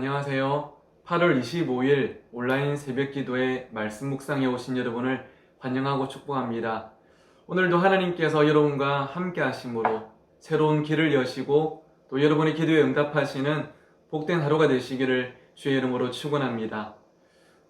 안녕하세요. 8월 25일 온라인 새벽기도회 말씀 묵상에 오신 여러분을 환영하고 축복합니다. 오늘도 하나님께서 여러분과 함께 하심으로 새로운 길을 여시고 또 여러분의 기도에 응답하시는 복된 하루가 되시기를 주의 이름으로 축원합니다.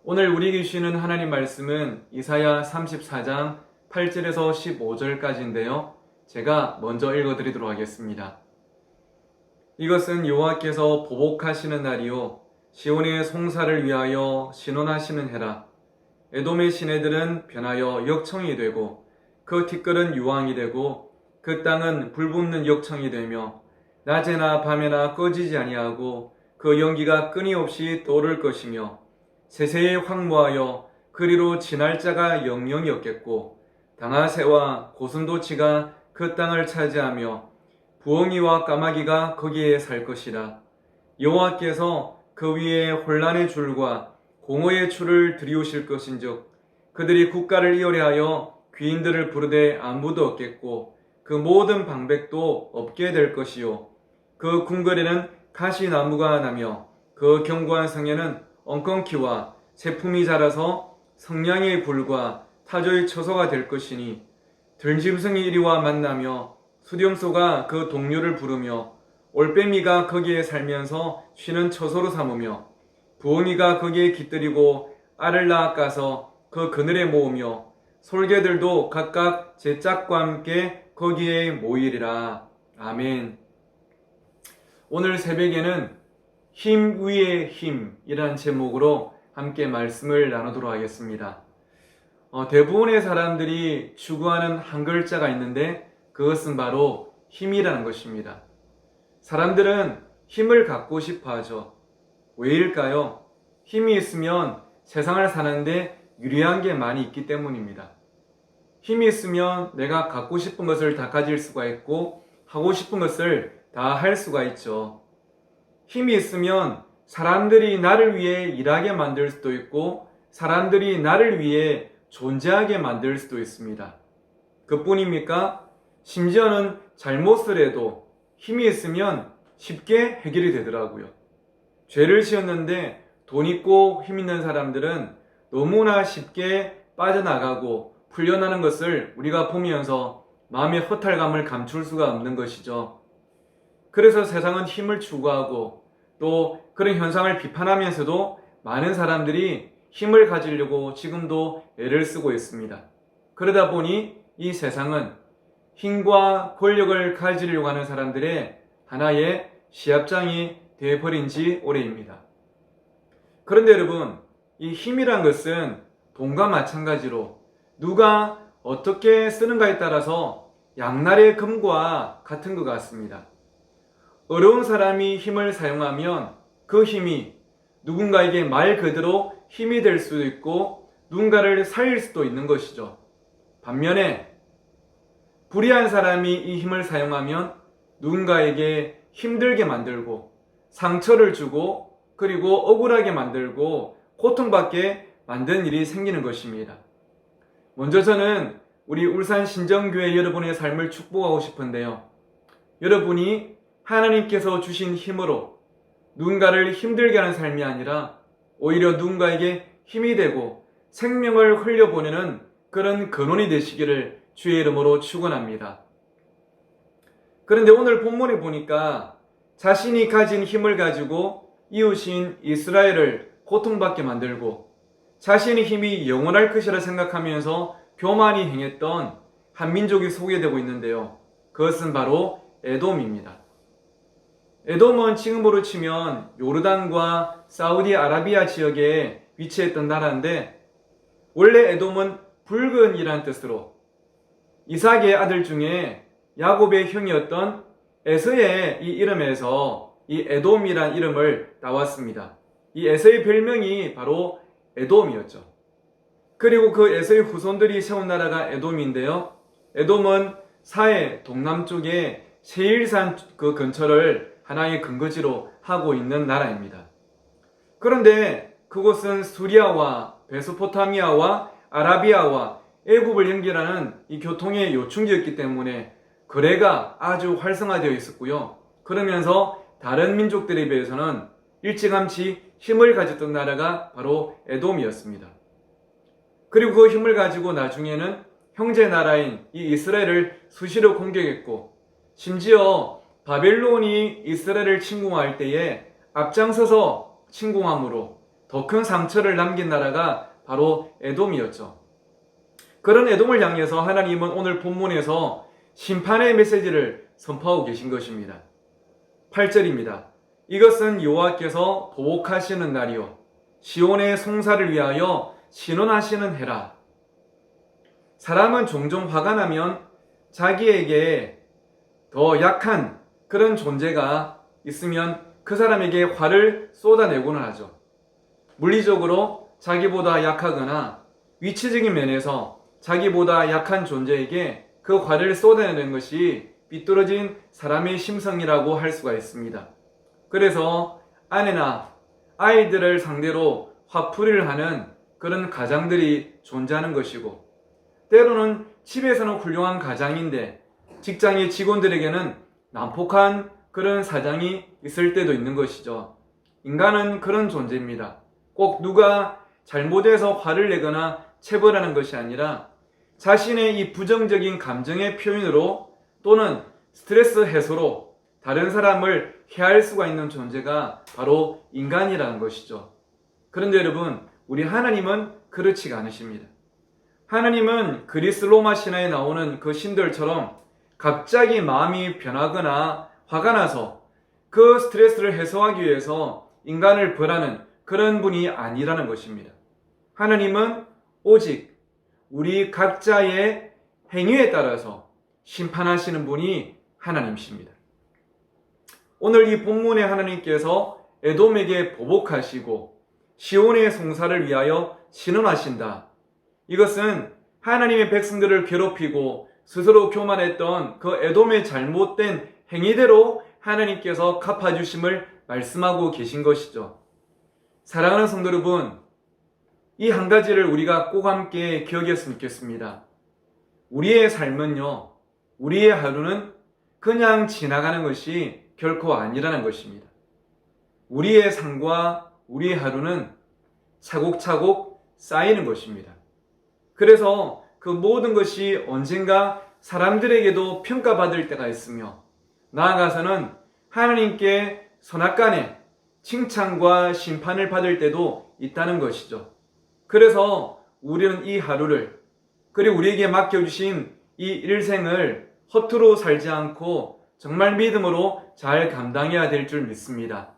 오늘 우리에게 주시는 하나님 말씀은 이사야 34장 8절에서 15절까지인데요. 제가 먼저 읽어드리도록 하겠습니다. 이것은 여호와께서 보복하시는 날이요 시온의 송사를 위하여 신원하시는 해라. 에돔의 시내들은 변하여 역청이 되고 그 티끌은 유황이 되고 그 땅은 불붙는 역청이 되며 낮에나 밤에나 꺼지지 아니하고 그 연기가 끊임없이 떠오를 것이며 세세에 황무하여 그리로 지날 자가 영영이 없겠고 당아새와 고슴도치가 그 땅을 차지하며 부엉이와 까마귀가 거기에 살 것이라. 여호와께서 그 위에 혼란의 줄과 공허의 줄을 들이우실 것인즉 그들이 국가를 이어려하여 귀인들을 부르되 아무도 없겠고 그 모든 방백도 없게 될 것이요 그 궁궐에는 가시나무가 나며 그 견고한 성에는 엉겅퀴와 새품이 자라서 성냥의 굴과 타조의 처소가 될 것이니 들짐승이 이리와 만나며 수렴소가 그 동료를 부르며 올빼미가 거기에 살면서 쉬는 처소로 삼으며 부엉이가 거기에 깃들이고 알을 낳아 까서 그 그늘에 모으며 솔개들도 각각 제 짝과 함께 거기에 모이리라. 아멘. 오늘 새벽에는 힘 위에 힘이란 제목으로 함께 말씀을 나누도록 하겠습니다. 대부분의 사람들이 추구하는 한 글자가 있는데 그것은 바로 힘이라는 것입니다. 사람들은 힘을 갖고 싶어 하죠. 왜일까요? 힘이 있으면 세상을 사는데 유리한 게 많이 있기 때문입니다. 힘이 있으면 내가 갖고 싶은 것을 다 가질 수가 있고 하고 싶은 것을 다 할 수가 있죠. 힘이 있으면 사람들이 나를 위해 일하게 만들 수도 있고 사람들이 나를 위해 존재하게 만들 수도 있습니다. 그뿐입니까? 심지어는 잘못을 해도 힘이 있으면 쉽게 해결이 되더라고요. 죄를 지었는데 돈 있고 힘 있는 사람들은 너무나 쉽게 빠져나가고 풀려나는 것을 우리가 보면서 마음의 허탈감을 감출 수가 없는 것이죠. 그래서 세상은 힘을 추구하고 또 그런 현상을 비판하면서도 많은 사람들이 힘을 가지려고 지금도 애를 쓰고 있습니다. 그러다 보니 이 세상은 힘과 권력을 가지려고 하는 사람들의 하나의 시합장이 되어버린 지 오래입니다. 그런데 여러분, 이 힘이란 것은 돈과 마찬가지로 누가 어떻게 쓰는가에 따라서 양날의 검과 같은 것 같습니다. 어려운 사람이 힘을 사용하면 그 힘이 누군가에게 말 그대로 힘이 될 수도 있고 누군가를 살릴 수도 있는 것이죠. 반면에 불의한 사람이 이 힘을 사용하면 누군가에게 힘들게 만들고 상처를 주고 그리고 억울하게 만들고 고통받게 만드는 일이 생기는 것입니다. 먼저 저는 우리 울산 신정교회 여러분의 삶을 축복하고 싶은데요. 여러분이 하나님께서 주신 힘으로 누군가를 힘들게 하는 삶이 아니라 오히려 누군가에게 힘이 되고 생명을 흘려보내는 그런 근원이 되시기를 주의 이름으로 축원합니다. 그런데 오늘 본문에 보니까 자신이 가진 힘을 가지고 이웃인 이스라엘을 고통받게 만들고 자신의 힘이 영원할 것이라 생각하면서 교만히 행했던 한 민족이 소개되고 있는데요. 그것은 바로 에돔입니다. 에돔은 지금으로 치면 요르단과 사우디아라비아 지역에 위치했던 나라인데 원래 에돔은 붉은이란 뜻으로 이삭의 아들 중에 야곱의 형이었던 에서의 이 이름에서 이 에돔이란 이름을 따왔습니다. 이 에서의 별명이 바로 에돔이었죠. 그리고 그 에서의 후손들이 세운 나라가 에돔인데요. 에돔은 사해 동남쪽에 세일산 그 근처를 하나의 근거지로 하고 있는 나라입니다. 그런데 그곳은 수리아와 메소포타미아와 아라비아와 애굽을 연결하는 이 교통의 요충지였기 때문에 거래가 아주 활성화되어 있었고요. 그러면서 다른 민족들에 비해서는 일찌감치 힘을 가졌던 나라가 바로 에돔이었습니다. 그리고 그 힘을 가지고 나중에는 형제 나라인 이 이스라엘을 수시로 공격했고, 심지어 바벨론이 이스라엘을 침공할 때에 앞장서서 침공함으로 더 큰 상처를 남긴 나라가 바로 에돔이었죠. 그런 에돔을 향해서 하나님은 오늘 본문에서 심판의 메시지를 선포하고 계신 것입니다. 8절입니다. 이것은 여호와께서 보복하시는 날이요 시온의 송사를 위하여 신원하시는 해라. 사람은 종종 화가 나면 자기에게 더 약한 그런 존재가 있으면 그 사람에게 화를 쏟아내고는 하죠. 물리적으로 자기보다 약하거나 위치적인 면에서 자기보다 약한 존재에게 그 화를 쏟아내는 것이 삐뚤어진 사람의 심성이라고 할 수가 있습니다. 그래서 아내나 아이들을 상대로 화풀이를 하는 그런 가장들이 존재하는 것이고, 때로는 집에서는 훌륭한 가장인데 직장의 직원들에게는 난폭한 그런 사장이 있을 때도 있는 것이죠. 인간은 그런 존재입니다. 꼭 누가 잘못해서 화를 내거나 체벌하는 것이 아니라 자신의 이 부정적인 감정의 표현으로 또는 스트레스 해소로 다른 사람을 해할 수가 있는 존재가 바로 인간이라는 것이죠. 그런데 여러분, 우리 하나님은 그렇지가 않으십니다. 하나님은 그리스 로마 신화에 나오는 그 신들처럼 갑자기 마음이 변하거나 화가 나서 그 스트레스를 해소하기 위해서 인간을 벌하는 그런 분이 아니라는 것입니다. 하나님은 오직 우리 각자의 행위에 따라서 심판하시는 분이 하나님이십니다. 오늘 이 본문에 하나님께서 에돔에게 보복하시고 시온의 송사를 위하여 신원하신다. 이것은 하나님의 백성들을 괴롭히고 스스로 교만했던 그 에돔의 잘못된 행위대로 하나님께서 갚아주심을 말씀하고 계신 것이죠. 사랑하는 성도 여러분, 이 한 가지를 우리가 꼭 함께 기억했으면 좋겠습니다. 우리의 삶은요, 우리의 하루는 그냥 지나가는 것이 결코 아니라는 것입니다. 우리의 삶과 우리의 하루는 차곡차곡 쌓이는 것입니다. 그래서 그 모든 것이 언젠가 사람들에게도 평가받을 때가 있으며, 나아가서는 하나님께 선악간에 칭찬과 심판을 받을 때도 있다는 것이죠. 그래서 우리는 이 하루를, 그리고 우리에게 맡겨주신 이 일생을 허투루 살지 않고 정말 믿음으로 잘 감당해야 될 줄 믿습니다.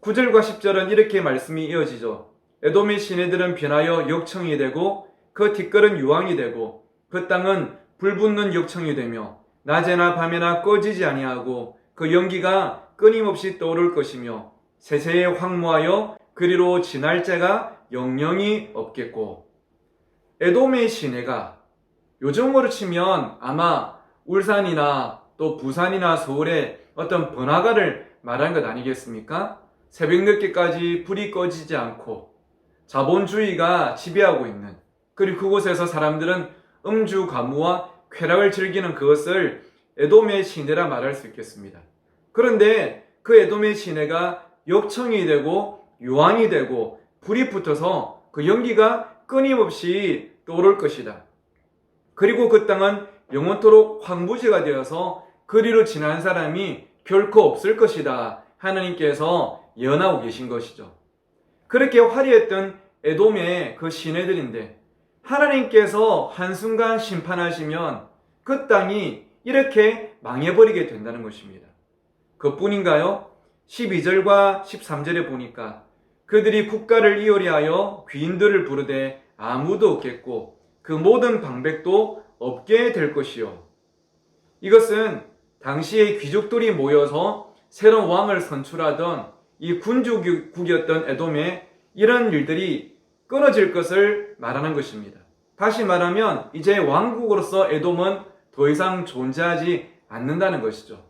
9절과 10절은 이렇게 말씀이 이어지죠. 에돔의 시내들은 변하여 역청이 되고 그 뒷걸은 유황이 되고 그 땅은 불붙는 역청이 되며 낮에나 밤에나 꺼지지 아니하고 그 연기가 끊임없이 떠오를 것이며 세세에 황무하여 그리로 지날 자가 영영이 없겠고. 에돔의 시내가 요즘으로 치면 아마 울산이나 또 부산이나 서울의 어떤 번화가를 말한 것 아니겠습니까? 새벽 늦게까지 불이 꺼지지 않고 자본주의가 지배하고 있는, 그리고 그곳에서 사람들은 음주 가무와 쾌락을 즐기는 그것을 에돔의 시내라 말할 수 있겠습니다. 그런데 그 에돔의 시내가 역청이 되고 유황이 되고 불이 붙어서 그 연기가 끊임없이 떠오를 것이다. 그리고 그 땅은 영원토록 황무지가 되어서 그리로 지난 사람이 결코 없을 것이다. 하나님께서 예언하고 계신 것이죠. 그렇게 화려했던 에돔의 그 시내들인데 하나님께서 한순간 심판하시면 그 땅이 이렇게 망해버리게 된다는 것입니다. 그뿐인가요? 12절과 13절에 보니까 그들이 국가를 이어리하여 귀인들을 부르되 아무도 없겠고 그 모든 방백도 없게 될 것이요. 이것은 당시의 귀족들이 모여서 새로운 왕을 선출하던 이 군주국이었던 에돔에 이런 일들이 끊어질 것을 말하는 것입니다. 다시 말하면 이제 왕국으로서 에돔은 더 이상 존재하지 않는다는 것이죠.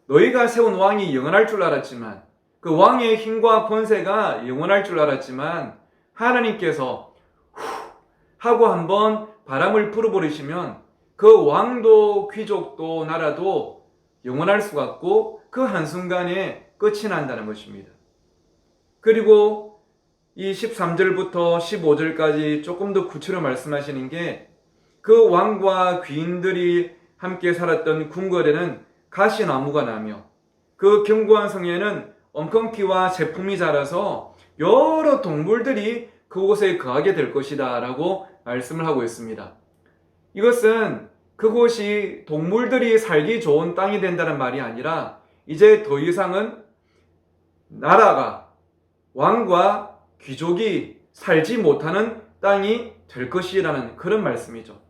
너희가 세운 왕이 영원할 줄 알았지만, 그 왕의 힘과 권세가 영원할 줄 알았지만 하나님께서 하고 한번 바람을 불어버리시면 그 왕도 귀족도 나라도 영원할 수가 없고 그 한순간에 끝이 난다는 것입니다. 그리고 이 13절부터 15절까지 조금 더 구체로 말씀하시는 게 그 왕과 귀인들이 함께 살았던 궁궐에는 가시나무가 나며 그 견고한 성에는 엉겅퀴와 새품이 자라서 여러 동물들이 그곳에 거하게 될 것이다 라고 말씀을 하고 있습니다. 이것은 그곳이 동물들이 살기 좋은 땅이 된다는 말이 아니라 이제 더 이상은 나라가 왕과 귀족이 살지 못하는 땅이 될 것이라는 그런 말씀이죠.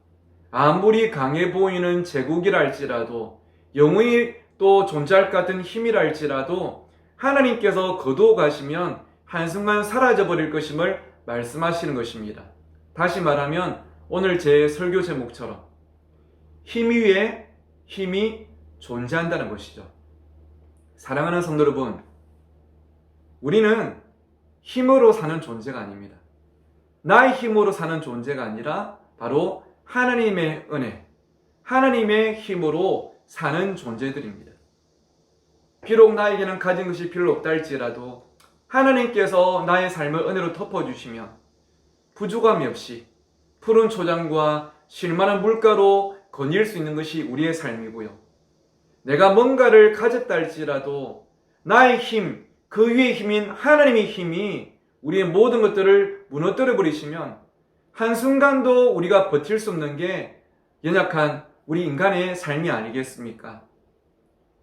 아무리 강해 보이는 제국이라 할지라도 영웅이 또 존재할 것 같은 힘이라 할지라도 하나님께서 거두어 가시면 한순간 사라져 버릴 것임을 말씀하시는 것입니다. 다시 말하면 오늘 제 설교 제목처럼 힘 위에 힘이 존재한다는 것이죠. 사랑하는 성도 여러분, 우리는 힘으로 사는 존재가 아닙니다. 나의 힘으로 사는 존재가 아니라 바로 하나님의 은혜, 하나님의 힘으로 사는 존재들입니다. 비록 나에게는 가진 것이 별로 없다 할지라도 하나님께서 나의 삶을 은혜로 덮어주시면 부족함이 없이 푸른 초장과 쉴만한 물가로 거닐 수 있는 것이 우리의 삶이고요. 내가 뭔가를 가졌다 할지라도 나의 힘, 그 위의 힘인 하나님의 힘이 우리의 모든 것들을 무너뜨려 버리시면 한순간도 우리가 버틸 수 없는 게 연약한 우리 인간의 삶이 아니겠습니까?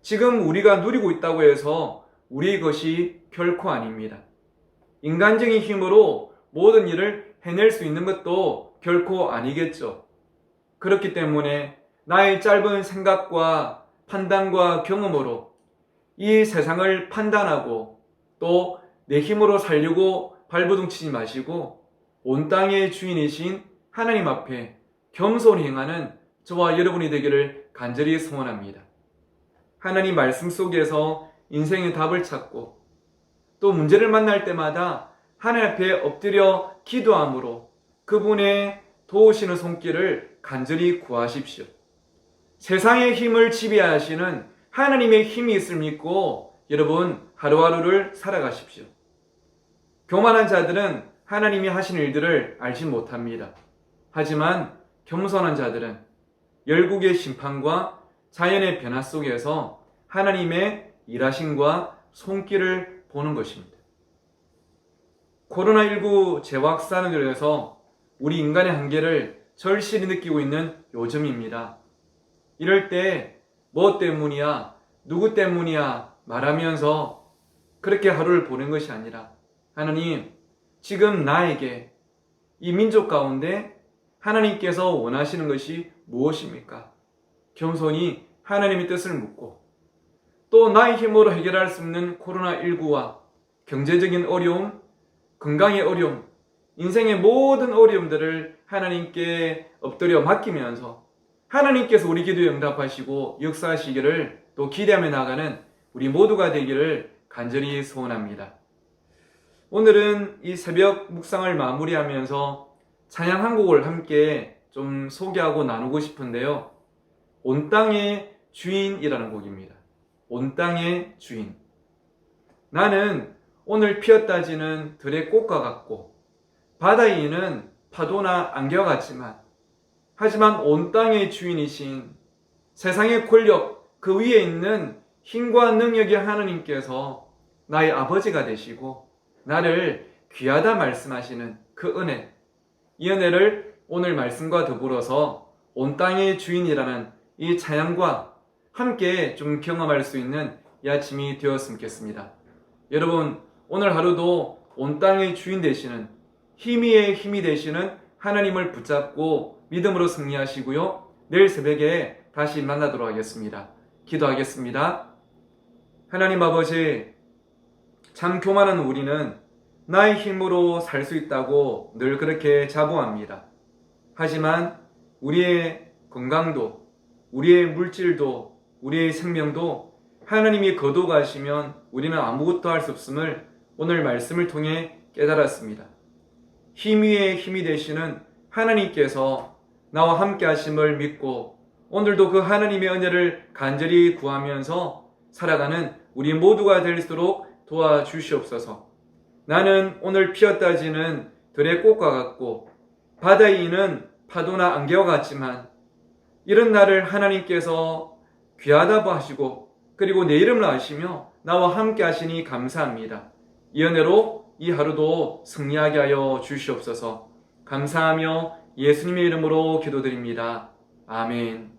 지금 우리가 누리고 있다고 해서 우리의 것이 결코 아닙니다. 인간적인 힘으로 모든 일을 해낼 수 있는 것도 결코 아니겠죠. 그렇기 때문에 나의 짧은 생각과 판단과 경험으로 이 세상을 판단하고 또 내 힘으로 살려고 발버둥치지 마시고 온 땅의 주인이신 하나님 앞에 겸손히 행하는 저와 여러분이 되기를 간절히 소원합니다. 하나님 말씀 속에서 인생의 답을 찾고 또 문제를 만날 때마다 하나님 앞에 엎드려 기도함으로 그분의 도우시는 손길을 간절히 구하십시오. 세상의 힘을 지배하시는 하나님의 힘이 있을 믿고 여러분 하루하루를 살아가십시오. 교만한 자들은 하나님이 하신 일들을 알지 못합니다. 하지만 겸손한 자들은 열국의 심판과 자연의 변화 속에서 하나님의 일하심과 손길을 보는 것입니다. 코로나19 재확산으로 인해서 우리 인간의 한계를 절실히 느끼고 있는 요즘입니다. 이럴 때 뭐 때문이야, 누구 때문이야 말하면서 그렇게 하루를 보낸 것이 아니라 하나님, 지금 나에게 이 민족 가운데 하나님께서 원하시는 것이 무엇입니까? 겸손히 하나님의 뜻을 묻고 또 나의 힘으로 해결할 수 없는 코로나19와 경제적인 어려움, 건강의 어려움, 인생의 모든 어려움들을 하나님께 엎드려 맡기면서 하나님께서 우리 기도에 응답하시고 역사하시기를 또 기대하며 나가는 우리 모두가 되기를 간절히 소원합니다. 오늘은 이 새벽 묵상을 마무리하면서 찬양 한 곡을 함께 좀 소개하고 나누고 싶은데요. 온 땅의 주인이라는 곡입니다. 온 땅의 주인. 나는 오늘 피었다지는 들의 꽃과 같고 바다에 있는 파도나 안개와 같지만 하지만 온 땅의 주인이신 세상의 권력 그 위에 있는 힘과 능력의 하나님께서 나의 아버지가 되시고 나를 귀하다 말씀하시는 그 은혜, 이 은혜를 오늘 말씀과 더불어서 온 땅의 주인이라는 이 찬양과 함께 좀 경험할 수 있는 이 아침이 되었으면 좋겠습니다. 여러분, 오늘 하루도 온 땅의 주인 되시는 힘 위에 힘이 되시는 하나님을 붙잡고 믿음으로 승리하시고요. 내일 새벽에 다시 만나도록 하겠습니다. 기도하겠습니다. 하나님 아버지, 참 교만한 우리는 나의 힘으로 살 수 있다고 늘 그렇게 자부합니다. 하지만 우리의 건강도, 우리의 물질도, 우리의 생명도 하나님이 거둬 가시면 우리는 아무것도 할 수 없음을 오늘 말씀을 통해 깨달았습니다. 힘 위에 힘이 되시는 하나님께서 나와 함께 하심을 믿고 오늘도 그 하나님의 은혜를 간절히 구하면서 살아가는 우리 모두가 될수록 도와주시옵소서. 나는 오늘 피었다 지는 들의 꽃과 같고 바다에 있는 파도나 안개와 같지만 이런 나를 하나님께서 귀하다고 하시고 그리고 내 이름을 아시며 나와 함께 하시니 감사합니다. 이 은혜로 이 하루도 승리하게 하여 주시옵소서. 감사하며 예수님의 이름으로 기도드립니다. 아멘.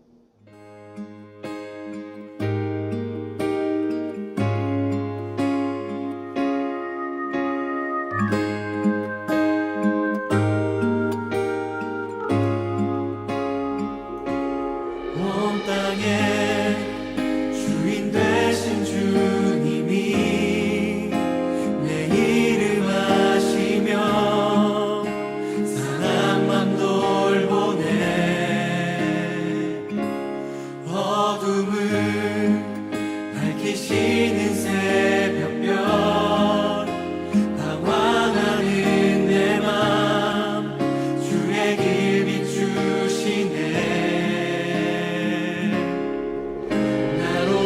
온 땅의 주인 되신 주님이 내 이름 아시며 사랑만 돌보네. 어둠을 밝히시는 새벽별 방황하는 내 맘 주의 길 비추시네.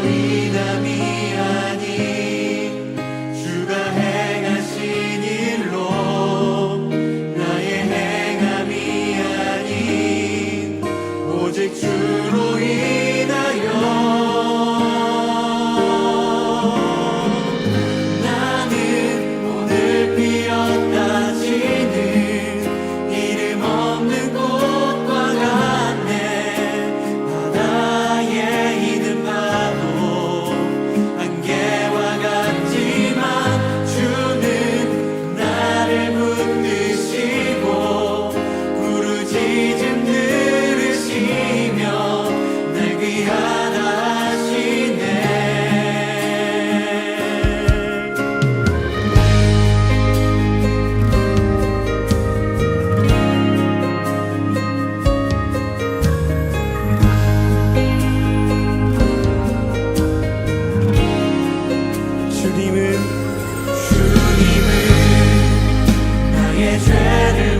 인함이 아닌 주가 행하신 일로 나의 행함이 아닌 오직 주로 인하여 나는 오늘 피었다 지는 이름 없는 꽃과 같네. 바다에 있는 파도 안개와 같지만 주는 나를 붙드시고 부르짖음 들으시며 날 귀하다 하시네. 주님은 나의 죄를